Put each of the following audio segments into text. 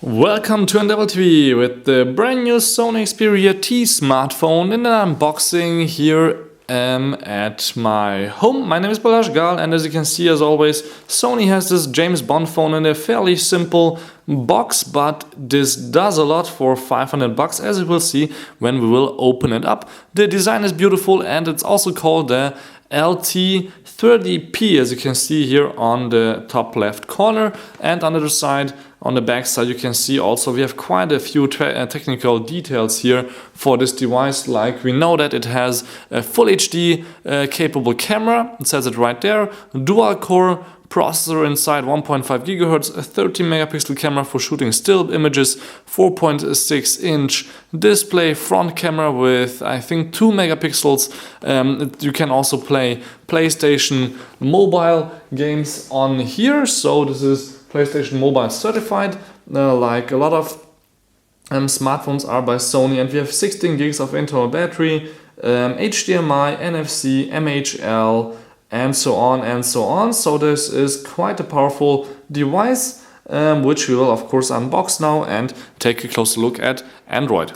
Welcome to Endeavor TV with the brand new Sony Xperia T smartphone in an unboxing here at my home. My name is Balazs Gal, and as you can see, as always, Sony has this James Bond phone in a fairly simple box, but this does a lot for $500, as you will see when we will open it up. The design is beautiful, and it's also called the LT30P, as you can see here on the top left corner, and on the other side, on the back side, you can see also we have quite a few technical details here for this device. Like we know that it has a full HD capable camera, it says it right there, dual core processor inside, 1.5 GHz, a 13 megapixel camera for shooting still images, 4.6 inch display, front camera with I think 2 megapixels. You can also play PlayStation mobile games on here, so this is PlayStation Mobile certified, like a lot of smartphones are by Sony, and we have 16 gigs of internal battery, HDMI, NFC, MHL, and so on and so on. So this is quite a powerful device, which we will of course unbox now and take a closer look at Android.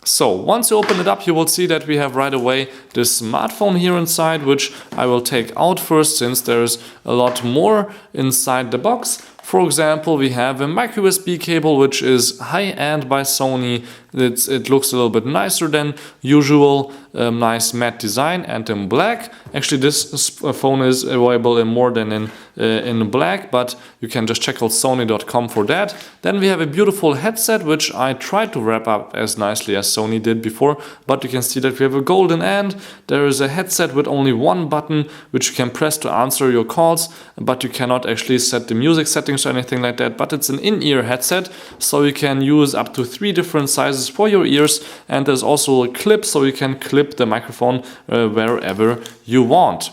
So once you open it up, you will see that we have right away this smartphone here inside, which I will take out first since there's a lot more inside the box. For example, we have a micro USB cable, which is high-end by Sony. It looks a little bit nicer than usual, nice matte design and in black. Actually, this phone is available in more than in black, but you can just check out sony.com for that. Then we have a beautiful headset, which I tried to wrap up as nicely as Sony did before, but you can see that we have a golden end. There is a headset with only one button, which you can press to answer your calls, but you cannot actually set the music settings or anything like that. But it's an in-ear headset, so you can use up to 3 different sizes for your ears, and there's also a clip, so you can clip the microphone wherever you want.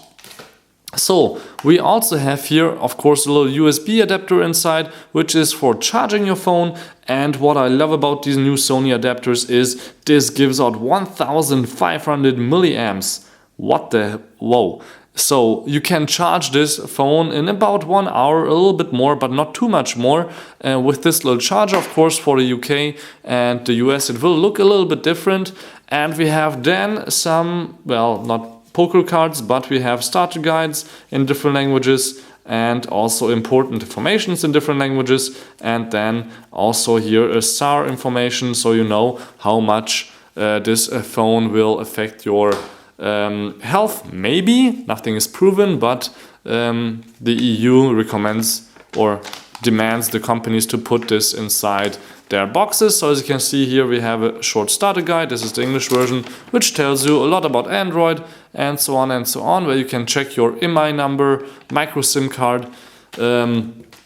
So we also have here, of course, a little USB adapter inside, which is for charging your phone. And what I love about these new Sony adapters is this gives out 1500 milliamps. What the whoa. So you can charge this phone in about 1 hour, a little bit more, but not too much more. With this little charger, of course, for the UK and the US, it will look a little bit different. And we have then some, well, not poker cards, but we have starter guides in different languages and also important informations in different languages. And then also here a SAR information, so you know how much this phone will affect your health. Maybe, nothing is proven, but the EU recommends or demands the companies to put this inside their boxes. So as you can see here, we have a short starter guide. This is the English version, which tells you a lot about Android and so on, where you can check your IMEI number, micro SIM card.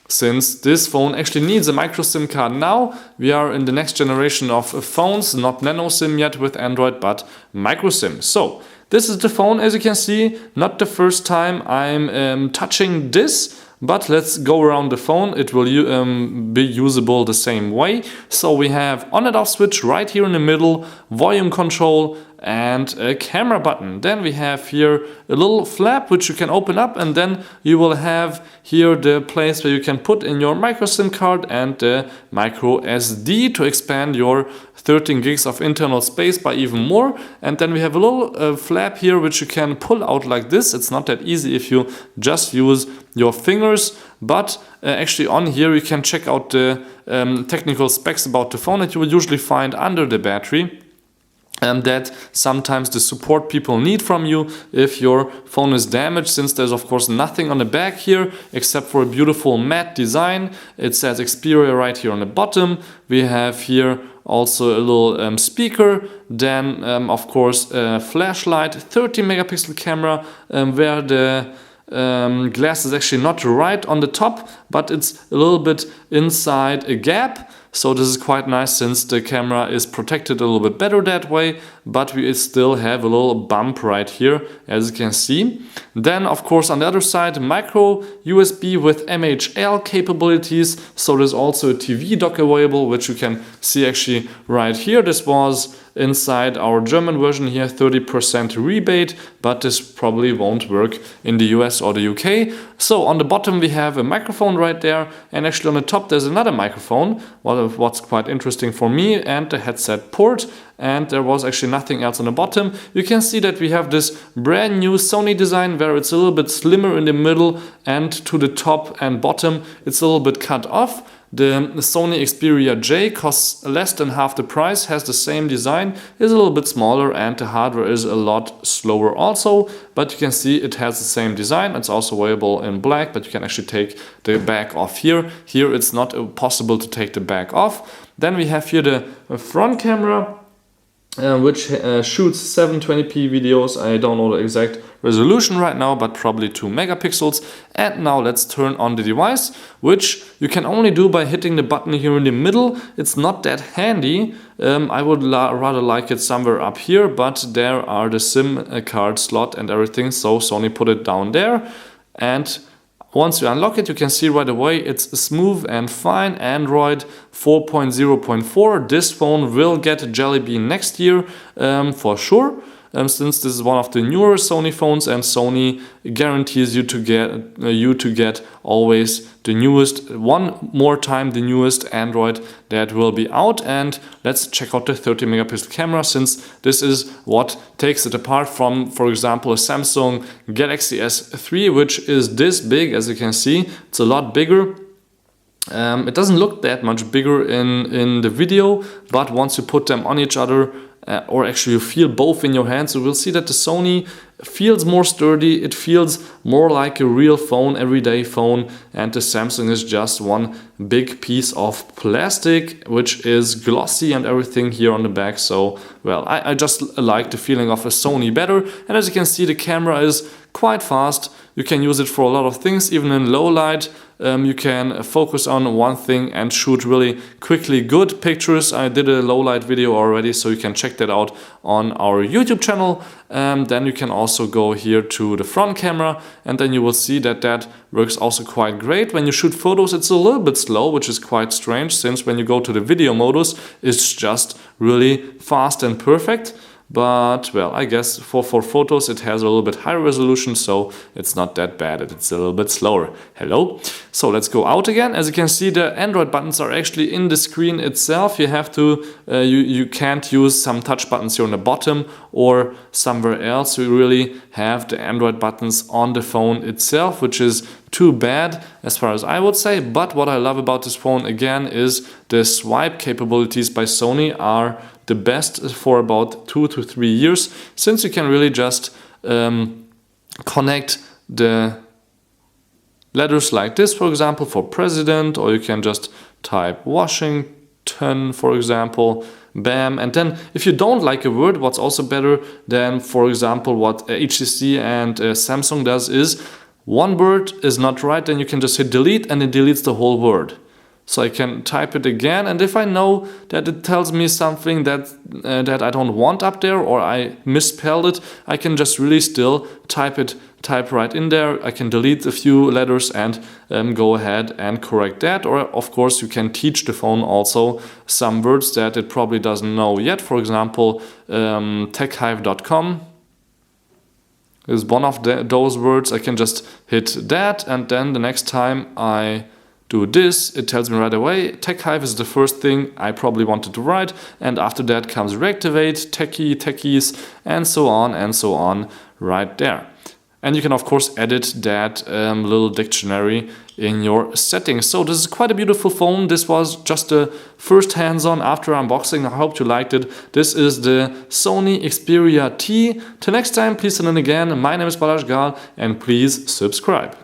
Since this phone actually needs a micro SIM card now, we are in the next generation of phones, not nano SIM yet with Android, but micro SIM. So this is the phone, as you can see, not the first time I'm touching this, but let's go around the phone. It will be usable the same way. So we have on and off switch right here in the middle, volume control and a camera button. Then we have here a little flap which you can open up, and then you will have here the place where you can put in your micro SIM card and the micro SD to expand your 13 gigs of internal space by even more. And then we have a little flap here which you can pull out like this. It's not that easy if you just use your fingers, but actually on here you can check out the technical specs about the phone that you will usually find under the battery. That sometimes the support people need from you if your phone is damaged, since there's of course nothing on the back here except for a beautiful matte design. It says Xperia right here on the bottom. We have here also a little speaker, then of course a flashlight, 13 megapixel camera, where the glass is actually not right on the top, but it's a little bit inside a gap. So this is quite nice since the camera is protected a little bit better that way, but we still have a little bump right here, as you can see. Then of course on the other side, micro USB with MHL capabilities. So there's also a TV dock available, which you can see actually right here. This was inside our German version here 30% rebate, but this probably won't work in the US or the UK. So on the bottom we have a microphone right there, and actually on the top there's another microphone, what's quite interesting for me, and the headset port, and there was actually nothing else on the bottom. You can see that we have this brand new Sony design where it's a little bit slimmer in the middle, and to the top and bottom it's a little bit cut off. The Sony Xperia J costs less than half the price, has the same design, is a little bit smaller, and the hardware is a lot slower also, but you can see it has the same design. It's also available in black, but you can actually take the back off here. Here it's not possible to take the back off. Then we have here the front camera, which shoots 720p videos. I don't know the exact resolution right now, but probably 2 megapixels. And now let's turn on the device, which you can only do by hitting the button here in the middle. It's not that handy. I would rather like it somewhere up here, but there are the SIM card slot and everything, so Sony put it down there. And once you unlock it, you can see right away it's smooth and fine. Android 4.0.4. This phone will get Jelly Bean next year for sure. Since this is one of the newer Sony phones, and Sony guarantees you to get always the newest, one more time the newest Android that will be out. And let's check out the 30 megapixel camera, since this is what takes it apart from, for example, a Samsung Galaxy S3, which is this big. As you can see, it's a lot bigger. It doesn't look that much bigger in the video, but once you put them on each other, or actually you feel both in your hands, you will see that the Sony feels more sturdy. It feels more like a real phone, everyday phone, and the Samsung is just one big piece of plastic, which is glossy and everything here on the back. So, well, I just like the feeling of a Sony better. And as you can see, the camera is quite fast. You can use it for a lot of things, even in low light. You can focus on one thing and shoot really quickly good pictures. I did a low light video already, so you can check that out on our YouTube channel. Then you can also go here to the front camera, and then you will see that that works also quite great. When you shoot photos, it's a little bit slow, which is quite strange, since when you go to the video modus, it's just really fast and perfect. But, well, I guess for photos it has a little bit higher resolution, so it's not that bad. It's a little bit slower. Hello? So let's go out again. As you can see, the Android buttons are actually in the screen itself. You have to, you can't use some touch buttons here on the bottom or somewhere else. You really have the Android buttons on the phone itself, which is too bad as far as I would say. But what I love about this phone again is the swipe capabilities by Sony are the best for about 2 to 3 years, since you can really just connect the letters like this, for example, for president, or you can just type Washington, for example, bam. And then if you don't like a word, what's also better than, for example, what HTC and Samsung does is, one word is not right, then you can just hit delete and it deletes the whole word. So I can type it again, and if I know that it tells me something that I don't want up there, or I misspelled it, I can just really still type right in there. I can delete a few letters and go ahead and correct that. Or of course you can teach the phone also some words that it probably doesn't know yet. For example, techhive.com is one of those words. I can just hit that, and then the next time I do this, it tells me right away, TechHive is the first thing I probably wanted to write, and after that comes reactivate, techie, techies, and so on right there. And you can of course edit that little dictionary in your settings. So this is quite a beautiful phone. This was just the first hands-on after unboxing. I hope you liked it. This is the Sony Xperia T. Till next time, please tune in again. My name is Balazs Gal, and please subscribe.